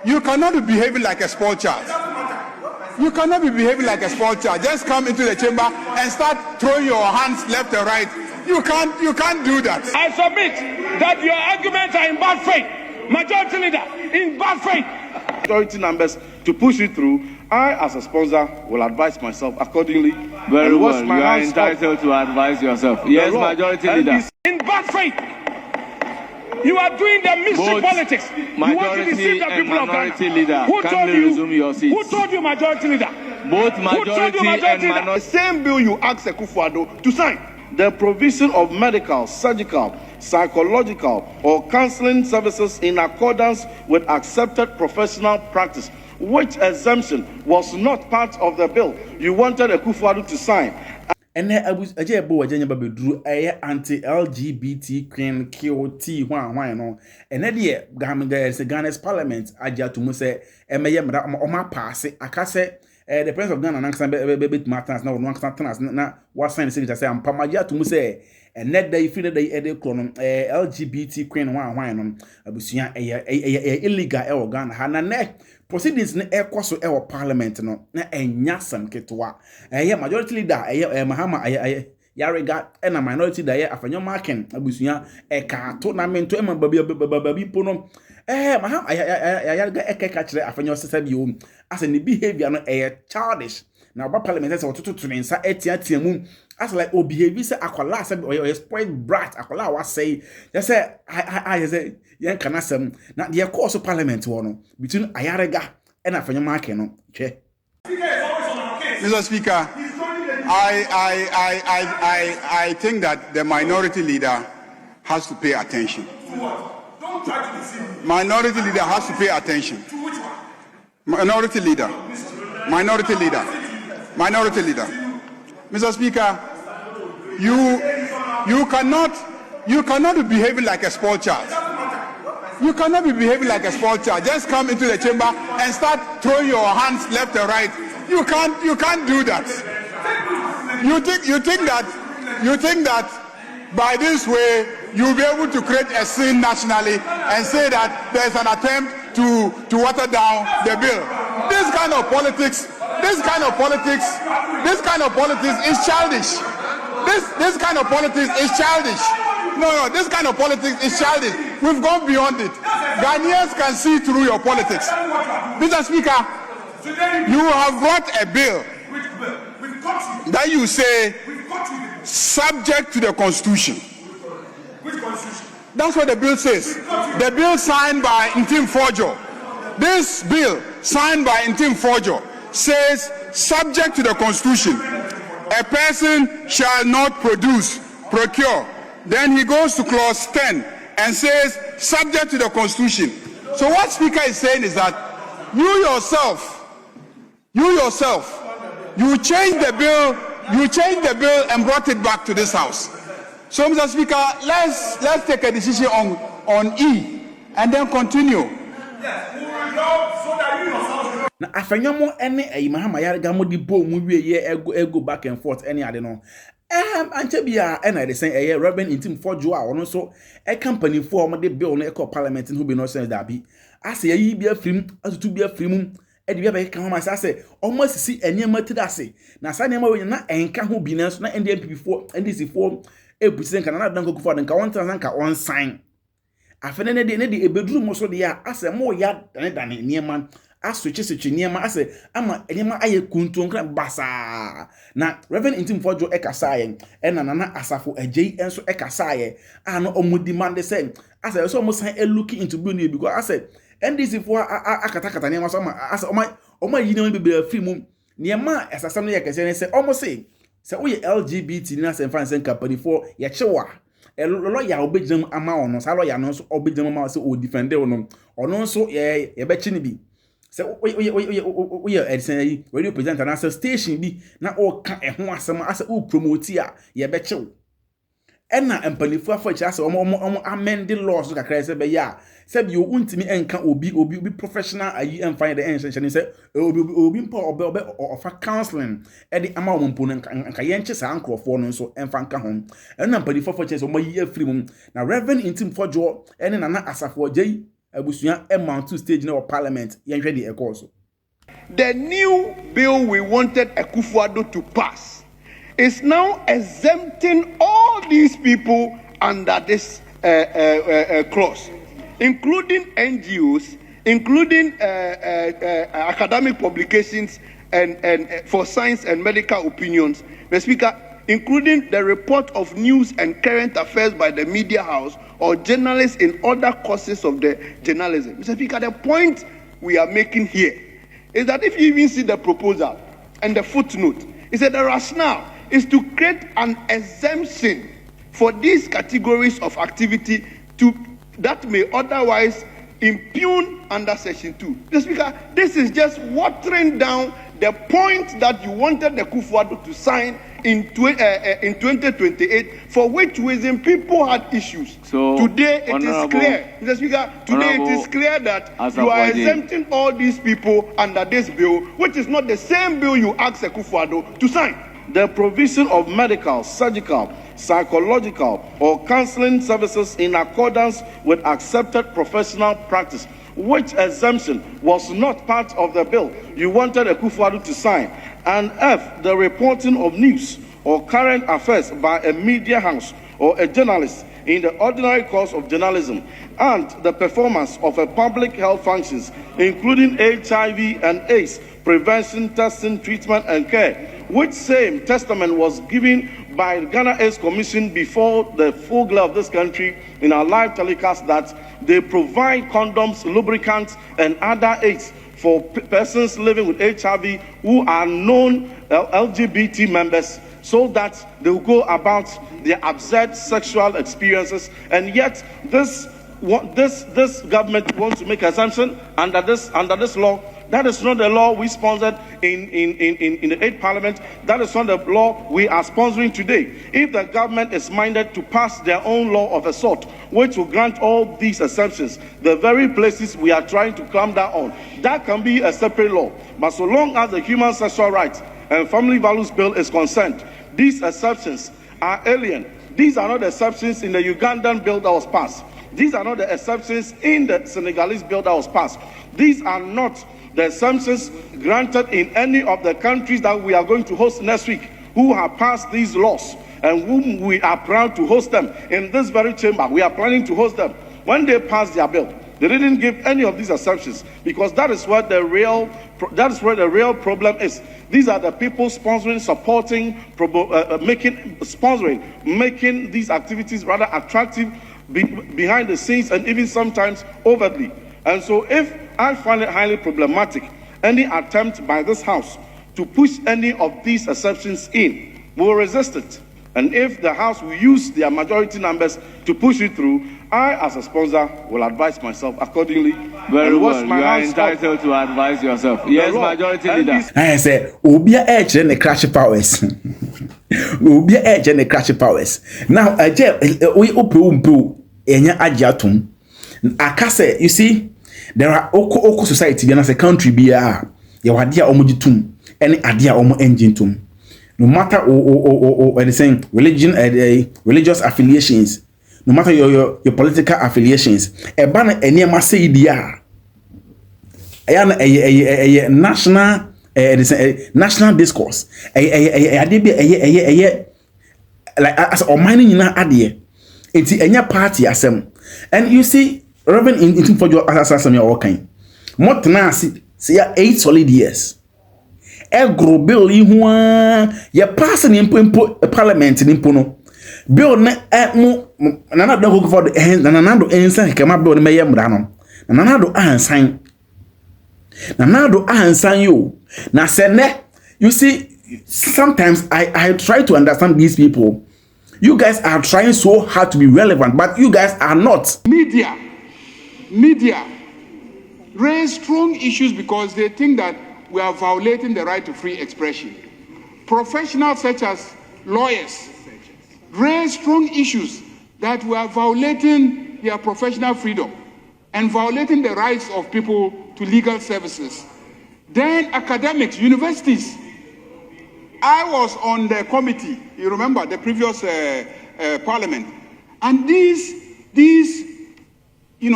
you cannot be behaving like a small child. You cannot be behaving like a small child. Just come into the chamber and start throwing your hands left and right. You can't do that. I submit that your arguments are in bad faith. Majority leader, in bad faith. Majority numbers to push it through. I, as a sponsor, will advise myself accordingly. Very well. You are entitled to advise yourself. Yes, majority leader. In bad faith. You are doing the mystery politics. You want to deceive the people of Ghana. Leader, who told you? Resume your seats? Who told you, majority leader? Both majority and minority. The same bill you asked Akufo-Addo to sign. The provision of medical, surgical, psychological, or counseling services in accordance with accepted professional practice, which exemption was not part of the bill you wanted Akufo-Addo to sign. And aje bo wajanya babedru anti-LGBTQ why no and de Ghana's parliament aja to mu say emeye mra oma pass akase the president of Ghana nanka be matters na one trans na what sign say say am pamaja to mu say and net day free day e de krono LGBT queen why no abusuya illegal e Ghana ha na ne proceedings ne ekoso e wo parliament no na enya sam ketwa majority leader mahama yarega na minority leader afanyo marking abusuya ka to na mento e babi po no mahama yarega ekeka kire afanyo sesa bi o as ne behavior no childish na oba parliament say ototo nsa etiatia mu as like o behavior say akwala say o spoiled brat akwala wa say just say I say yen kana sem na de course parliament wo no between ayarega and afanyo market no che Mr. Speaker, I think that the minority leader has to pay attention. Don't try to deceive me. Minority leader has to pay attention. To which one? Minority leader. Mr. Speaker, you cannot be behaving like a small child. You cannot be behaving like a small child. Just come into the chamber and start throwing your hands left and right. You can't do that. You think that by this way you'll be able to create a scene nationally and say that there's an attempt to water down the bill. This kind of politics is childish. This kind of politics is childish. No, this kind of politics is childish. We've gone beyond it. Ghanaians can see through your politics. Mr. Speaker, you have brought a bill that you say subject to the Constitution. Which constitution? That's what the bill says. The bill signed by Ntim Forjo. This bill signed by Ntim Forjo says subject to the Constitution. A person shall not procure. Then he goes to clause 10 and says subject to the Constitution. So what Speaker is saying is that you yourself, you changed the bill and brought it back to this House. So, Mr. Speaker, let's take a decision on E and then continue. Yes, we will know so that you yourself. Na afanyamo ene mahama yarega mo di bo mu wie ye ego back and forth any ade no anche bia na dey say Reverend Ntim Forjo a ono so company for mo de bill no e parliament no be no sense that be ase yi bia frim atutu bia frim e de bia be kan ho ma say omo sisi enema ti dase na sa enema we na enka ho bi na so na NDC4 ebuti nka na dan kokufo de nka won tan nka on sign afene ne de ebeduru mo so de ya ase mo ya dan enema asweche niema ase ama enema aye kuntonkra basa na Reverend Ntim Forjo ekasaye ena nana asafo agei enso ekasaye ano omudi mande say ase so mo san look into bill no because ase NDC for akatakata niema so ase oma yini bebe free mu niema esasam no yekese ne say omo say we LGBT na say fan say company for ye chewa lawyer obejam ama ono sa lawyer no so obejam ama say o defend ono so ye be chi ni bi so we Edison radio presenter na station bi na o ka eho asem asa o promote a ye be chew ena empanifu afachi asa omo amend the laws so kakra se be ya se bi o untimi enka obi professional ayi enfine the enhyenhye se obi mpa obe ofa counseling e di ama ompo nka ye nche sa ankrofo no so enfa nka ho ena empanifu afachi so mo yi afiri mum na Reverend Ntim Forjo ene nana asafo jei Abusuya amount to stage in our parliament. Yenhwe the ekoso. The new bill we wanted Akufo-Addo to pass is now exempting all these people under this clause, including NGOs, including academic publications and for science and medical opinions. The Speaker, including the report of news and current affairs by the media house or journalists in other courses of the journalism. Mr. Speaker, the point we are making here is that if you even see the proposal and the footnote, it said the rationale is to create an exemption for these categories of activity that may otherwise impugn under Section 2. Mr. Speaker, this is just watering down the point that you wanted the Akufo-Addo to sign in 2028, for which reason people had issues. So today it is clear, Mr. Speaker, today it is clear that you are exempting all these people under this bill, which is not the same bill you asked Akufo-Addo to sign. The provision of medical, surgical, psychological, or counseling services in accordance with accepted professional practice, which exemption was not part of the bill you wanted Akufo-Addo to sign. And F, the reporting of news or current affairs by a media house or a journalist in the ordinary course of journalism, and the performance of a public health functions, including HIV and AIDS prevention, testing, treatment, and care, which same testament was given by the Ghana AIDS Commission before the full glare of this country in our live telecast that they provide condoms, lubricants, and other aids for persons living with HIV who are known LGBT members, so that they will go about their absurd sexual experiences. And yet this government wants to make assumption under this law. That is not the law we sponsored in the 8th Parliament. That is not the law we are sponsoring today. If the government is minded to pass their own law of a sort, which will grant all these exemptions, the very places we are trying to clamp down on, that can be a separate law. But so long as the Human Sexual Rights and Family Values Bill is concerned, these exceptions are alien. These are not the exceptions in the Ugandan bill that was passed. These are not the exceptions in the Senegalese bill that was passed. These are not the exemptions granted in any of the countries that we are going to host next week, who have passed these laws and whom we are proud to host them in this very chamber. We are planning to host them. When they passed their bill, they didn't give any of these exceptions, because that is where the real problem is. These are the people sponsoring, supporting, making these activities rather attractive behind the scenes and even sometimes overtly. And so if I find it highly problematic, any attempt by this House to push any of these exceptions in, we will resist it. And if the House will use their majority numbers to push it through, I, as a sponsor, will advise myself accordingly. Very well, you are entitled to advise yourself. Yes, majority leader. I say, Obia edge and the crash powers. Obia edge and the crash powers. Now, we open enya ajatum. Akase, you see, there are oko society and as a country be ya wadia omojitum, any adia omo engine tum. No matter anything, religious affiliations, no matter your political affiliations, a banner any say dia. A national national discourse. Like as or mining in adie. It's any party asem. And you see, Reverend in for your assassin your kind. What na see 8 solid years. A grow bill you ya passing in parliament in Impono. Bill na nana don't go for the hands and another ensign come up with Mayam Rano. Nanado sign. Nanado sign you. Na sene. You see, sometimes I try to understand these people. You guys are trying so hard to be relevant, but you guys are not. Media raise strong issues because they think that we are violating the right to free expression. Professionals such as lawyers raise strong issues that we are violating their professional freedom and violating the rights of people to legal services. Then academics, universities. I was on the committee, you remember, the previous parliament, and these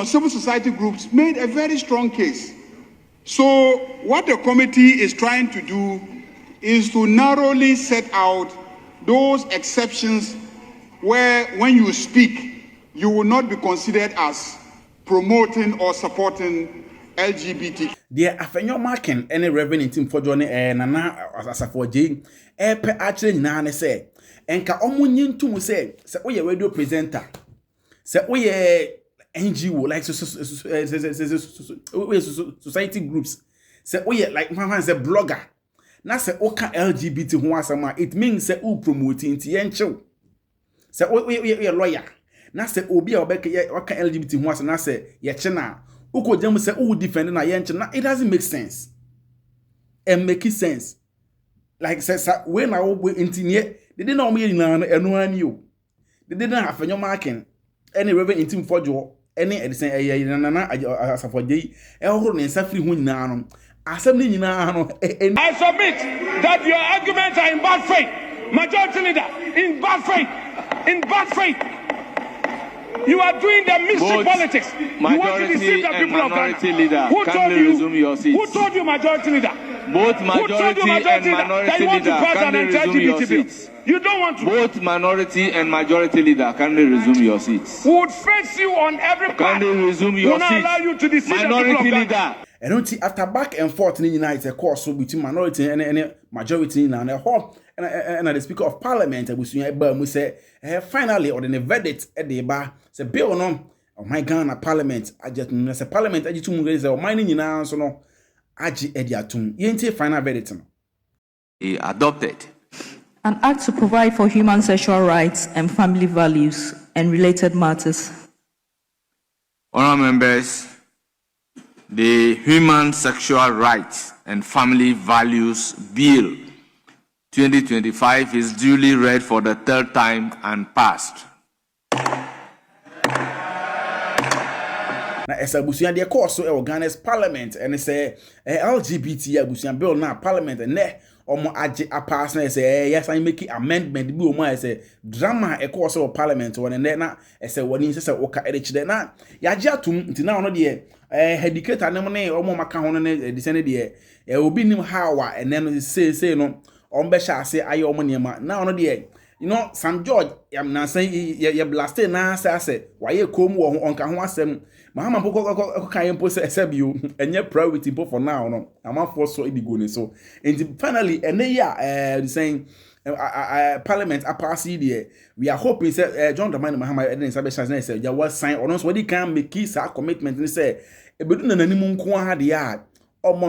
civil society groups made a very strong case. So what the committee is trying to do is to narrowly set out those exceptions where when you speak, you will not be considered as promoting or supporting LGBT. The afenyo marking any revenue team for Johnny Nana Asafo J. Epe actually na say enka omunyin to say we a radio presenter. Say we a NGO like society groups. Say we like man say blogger. Na say oka LGBT ho asama it means say u promoting ti enchew. Say we a lawyer. Na say obi a obeka oka LGBT ho asama na say ye chena uko jam say u defend na ye nchena. It doesn't make sense. And make it sense. Like say when I we intinye they didn't know me na eno ani o. They didn't have any marking any revenue intim fojo any edison na asafo dey e horo ne nsa free hu nyina no. Asem ni nyina no. I submit that your arguments are in bad faith. Majority leader, in bad faith. In bad faith. You are doing the mystery politics. You want to deceive the people of Ghana. Leader, who told you? Resume your seats? Who told you, majority leader? Both majority and minority leader can resume your seats. You don't want to. Both minority and majority leader can resume your seats. We would face you on every part. Can resume your seats? Will not allow you to deceive minority the people of leader. Ghana. And don't see after back and forth in the United course so between minority and majority now and the Speaker of Parliament we say finally or the verdict at the bar say bill no oh my Ghana Parliament I just say Parliament I just say mining now so no aji ediatum yente final verdict no He adopted an act to provide for human sexual rights and family values and related matters. Honourable members, the Human Sexual Rights and Family Values Bill 2025 is duly read for the third time and passed. Na esa abusuan de course so e Ghana's Parliament and say LGBT abusuan bill na Parliament ne omo age pass na say yes I make amendment bi omo say drama e course of Parliament won ne na say woni say oka e chide na ya age atum nti na ono de educator ne mo ne omo maka ho ne de sene de obi nim how a ene no say no ombe sha say aye omo niema na ono de Sam George am na say ye blaste na say waye kom wo onka ho asem Mahama poko kan po say bio enye priority po for now no amafo so idigo ne so and finally ene ya saying Parliament pass there we are hoping say John Dramani Mahama e den sabe chance na say ya was sign or so we can make his commitment ni say ebedu na nanim nko ha de ya omo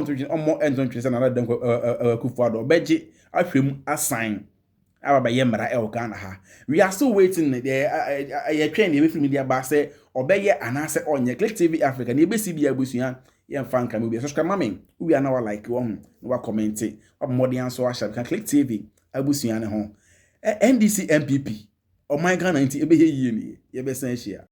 entry na dem Kufuado beji afrem assign Aba yemra e Ghana ha. We are still waiting the train the media ba say obeye anase onye Click TV Africa na ebesi bia abusuan ye mfa nka me subscribe mame we are now like one we comment modern so asha can Click TV abusuan ne ho NDC MPP o my Ghana nti ebe ye ni ye be san hia